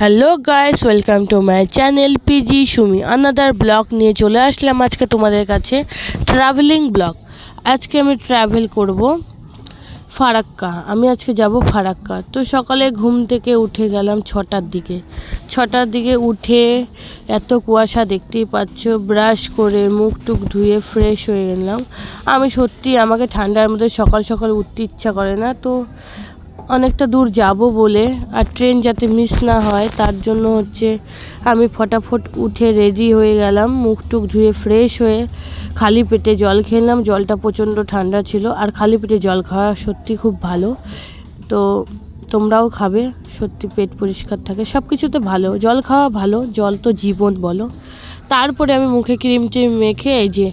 Hello guys, welcome to my channel PG Sumi. Another vlog নিয়ে চলে আসলাম আজকে তোমাদের কাছে, ট্রাভেলিং ব্লগ। আজকে আমি ট্রাভেল করব ফারাক্কা। আমি আজকে যাব ফারাক্কা। তো সকালে ঘুম থেকে উঠে গেলাম 6টার দিকে উঠে এত কুয়াশা দেখতেই পাচ্ছ। ব্রাশ করে মুখ টুক ধুয়ে ফ্রেশ হয়ে গেলাম। আমি সত্যি আমাকে ঠান্ডার মধ্যে সকাল সকাল উঠতে ইচ্ছা করে না, তো অনেকটা দূর যাব বলে আর ট্রেন যাতে মিস না হয় তার জন্য আমি ফটাফট উঠে রেডি হয়ে গেলাম। মুখ টুক ধুয়ে ফ্রেশ হয়ে খালি পেটে জল খেলাম। জলটা প্রচণ্ড ঠান্ডা ছিল, আর খালি পেটে জল খাওয়া সত্যি খুব ভালো। তো তোমরাও খাবে, সত্যি পেট পরিষ্কার থাকে, সব কিছুতে ভালো। জল খাওয়া ভালো, জল তো জীবন বলো। তারপরে আমি মুখে ক্রিম টিম মেখে এই যে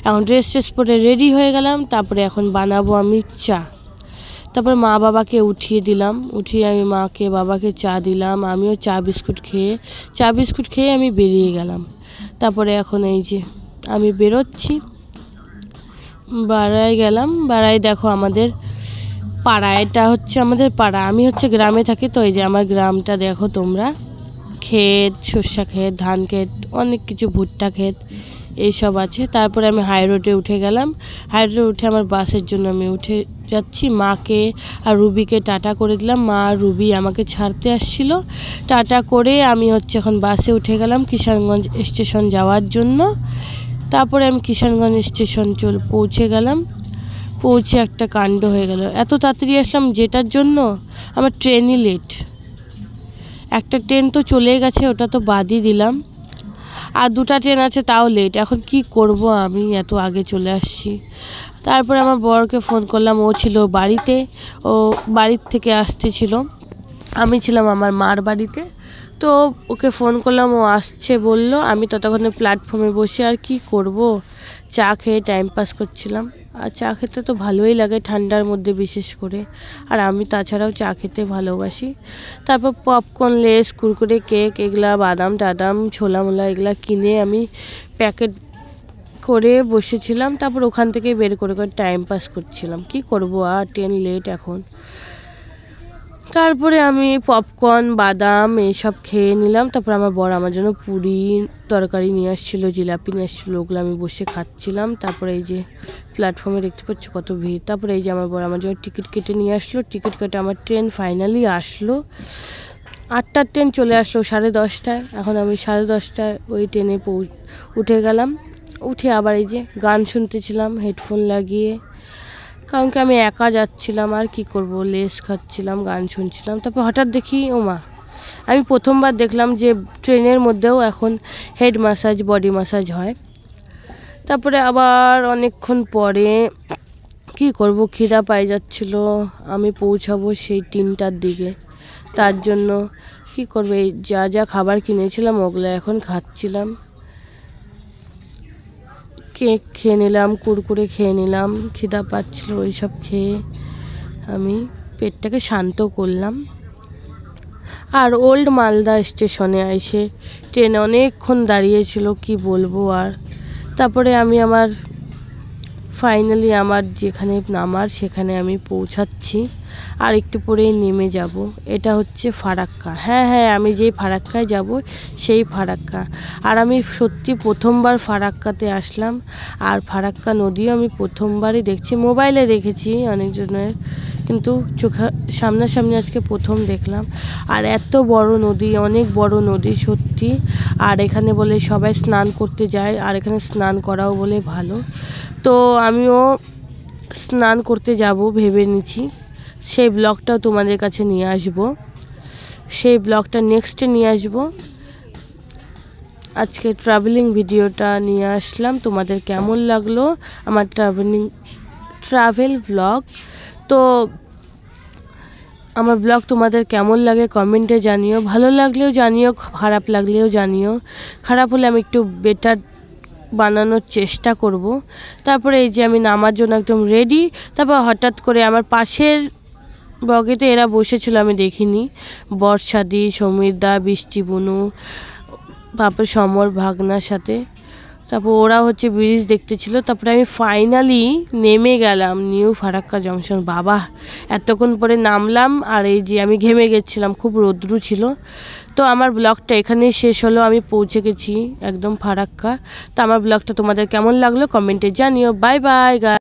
এখন ড্রেস পরে রেডি হয়ে গেলাম। তারপরে এখন বানাবো আমি চা। তারপর মা বাবাকে উঠিয়ে আমি মাকে বাবাকে চা দিলাম। আমিও চা বিস্কুট খেয়ে আমি বেরিয়ে গেলাম। তারপরে এখন এই যে আমি বেরোচ্ছি, বাড়ায় গেলাম। বাড়ায় দেখো আমাদের পাড়া, এটা আমাদের পাড়া। আমি গ্রামে থাকি, তো এই যে আমার গ্রামটা দেখো তোমরা। ক্ষেত, সর্ষা ক্ষেত, ধান ক্ষেত, অনেক কিছু, ভুট্টা ক্ষেত এইসব আছে। তারপরে আমি হাই রোডে উঠে গেলাম। হাই রোডে উঠে আমার বাসের জন্য আমি উঠে যাচ্ছি। মাকে আর রুবিকে টাটা করে দিলাম। মা আর রুবি আমাকে ছাড়তে আসছিল। টাটা করে আমি এখন বাসে উঠে গেলাম কিষানগঞ্জ স্টেশন যাওয়ার জন্য। তারপরে আমি কিষানগঞ্জ স্টেশন পৌঁছে গেলাম। পৌঁছে একটা কাণ্ড হয়ে গেল। এত তাড়াতাড়ি আসলাম যেটার জন্য আমার ট্রেনই লেট। একটা ট্রেন তো চলে গেছে, ওটা তো বাদই দিলাম, আর দুটা ট্রেন আছে তাও লেট। এখন কি করব, আমি এত আগে চলে আসছি। তারপরে আমার বরকে ফোন করলাম, ও ছিল বাড়িতে, ও বাড়ির থেকে আসতেছিল। আমি ছিলাম আমার মার বাড়িতে, তো ওকে ফোন করলাম, ও আসছে বলল। আমি ততক্ষণে প্ল্যাটফর্মে বসে আর কি করব, চা খেয়ে টাইম পাস করছিলাম। আর চা খেতে তো ভালোই লাগে ঠান্ডার মধ্যে বিশেষ করে, আর আমি তাছাড়াও চা খেতে ভালোবাসি। তারপর পপকর্ন, লেস, কুরকুরে, কেক, এগুলা বাদাম টাদাম, ছোলা মোলা এগুলা কিনে আমি প্যাকেট করে বসেছিলাম। তারপর ওখান থেকে বের করে টাইম পাস করছিলাম। কি করব, আর ট্রেন লেট এখন। তারপরে আমি পপকর্ন, বাদাম এইসব খেয়ে নিলাম। তারপর আমার বর আমার জন্য পুরি তরকারি নিয়ে আসছিলো, জিলাপি নিয়ে আসছিলো, ওগুলো আমি বসে খাচ্ছিলাম। তারপরে এই যে প্ল্যাটফর্মে দেখতে পাচ্ছ কত ভিড়। তারপরে এই যে আমার বর আমার জন্য টিকিট কেটে নিয়ে আসলো। টিকিট কেটে আমার ট্রেন ফাইনালি আসলো। 8টার ট্রেন চলে আসলো 10:30টায়। এখন আমি 10:30টায় ওই ট্রেনে উঠে গেলাম। উঠে আবার এই যে গান শুনতেছিলাম হেডফোন লাগিয়ে, কারণ কি আমি একা যাচ্ছিলাম, আর কি করব, লেস খাচ্ছিলাম, গান শুনছিলাম। তারপর হঠাৎ দেখি, ও মা, আমি প্রথমবার দেখলাম যে ট্রেনের মধ্যেও এখন হেড ম্যাসাজ, বডি ম্যাসাজ হয়। তারপরে আবার অনেকক্ষণ পরে কি করব, খিদা পাই যাচ্ছিল। আমি পৌঁছাবো সেই 3টার দিকে, তার জন্য কি করবো, এই যা যা খাবার কিনেছিলাম ওগুলো এখন খাচ্ছিলাম। কেক খেয়ে নিলাম, কুরকুরে খেয়ে নিলাম, খিদা পাচ্ছিল, ওইসব খেয়ে আমি পেটটাকে শান্ত করলাম। আর ওল্ড মালদা স্টেশনে এসে ট্রেন অনেকক্ষণ দাঁড়িয়েছিল, কি বলবো আর। তারপরে আমি ফাইনালি আমার যেখানে নামার সেখানে আমি পৌঁছাচ্ছি, আর একটু পরেই নেমে যাব। এটা ফারাক্কা। হ্যাঁ, আমি যেই ফারাক্কায় যাব সেই ফারাক্কা। আর আমি সত্যি প্রথমবার ফারাক্কাতে আসলাম। আর ফারাক্কা নদীও আমি প্রথমবারই দেখছি, মোবাইলে দেখেছি অনেকজনের, কিন্তু সামনাসামনি আজকে প্রথম দেখলাম। আর এত বড় নদী, অনেক বড় নদী সত্যি। আর এখানে বলে সবাই স্নান করতে যায়, আর এখানে স্নান করাও বলে ভালো। তো আমিও স্নান করতে যাব ভেবে নিয়েছি। সেই ব্লগটাও তোমাদের কাছে নিয়ে আসব, সেই ব্লগটা নেক্সটে নিয়ে আসব। আজকে ট্রাভেলিং ভিডিওটা নিয়ে আসলাম। তোমাদের কেমন লাগলো আমার ট্রাভেল ব্লগ? তো আমার ব্লগ তোমাদের কেমন লাগে কমেন্টে জানিও। ভালো লাগলেও জানিও, খারাপ লাগলেও জানিও। খারাপ হলে আমি একটু বেটার বানানোর চেষ্টা করব। তারপরে এই যে আমি নামার জন্য একদম রেডি। তারপর হঠাৎ করে আমার পাশের বগিতে এরা বসেছিল, আমি দেখিনি। বর্ষাদি, সমীরদা, বৃষ্টি, বুনু, বাপের সমর ভাগনার সাথে। তারপর ওরা হচ্ছে ব্রিজ দেখতেছিল। তারপরে আমি ফাইনালি নেমে গেলাম নিউ ফারাক্কা জংশন। বাবা এতক্ষণ পরে নামলাম, আর এই যে আমি ঘেমে গেছিলাম, খুব রৌদ্র ছিল। তো আমার ব্লগটা এখানেই শেষ হলো, আমি পৌঁছে গেছি একদম ফারাক্কা। তো আমার ব্লগটা তোমাদের কেমন লাগলো কমেন্টে জানিও। Bye bye guys.